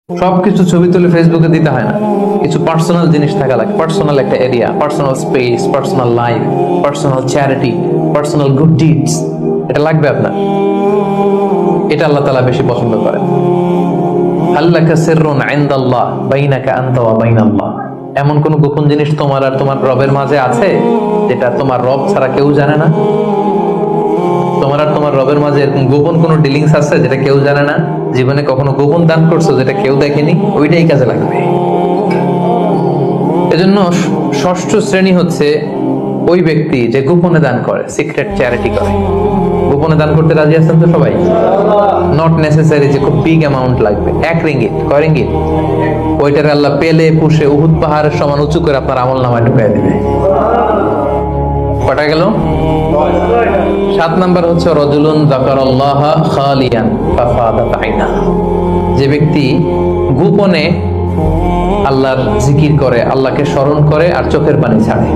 সবকিছু ছবি তুলে ফেসবুকে দিতে হয় না, কিছু পার্সোনাল জিনিস থাকা লাগে, পার্সোনাল একটা area, personal space, personal life, personal charity, personal good deeds, এটা লাগবে আপনার। এটা আল্লাহ তাআলা বেশি পছন্দ করেন। আল্লাকা সিররুন ইনদাল্লাহ বাইনাকা আনতা ওয়া বাইনাল্লাহ, এমন কোন গোপন জিনিস তোমার আর তোমার রবের মাঝে আছে যেটা তোমার রব ছাড়া কেউ জানে না? তোমার আর তোমার রবের মাঝে এরকম গোপন কোন ডিলিংস আছে যেটা কেউ জানে না? জীবনে কখনো গোপন দান করছো যেটা কেউ দেখেনি? ওইটাই কাজে লাগবে। এজন্য ষষ্ঠ শ্রেণী হচ্ছে ওই ব্যক্তি যে গোপনে দান করে, সিক্রেট চ্যারিটি করে। গোপনে দান করতে রাজি আছেন তো সবাই? নট নেসেসারি যে খুব বিগ অ্যামাউন্ট লাগবে। 1 রিঙ্গিত, কয় রিঙ্গিত? ওইটার আল্লাহ পেলে পুষে উহুদ পাহাড়ের সমান উঁচু করে আপনার আমল নামায় ঢুকাই দিবে। কটা গেল? 7 নাম্বার হচ্ছে রাজুলুন যাকারাল্লাহ খালিয়ান ফাফাদাত আইনা, যে ব্যক্তি গোপনে আল্লাহর জিকির করে, আল্লাহকে স্মরণ করে আর চোখের পানি ছাড়ে।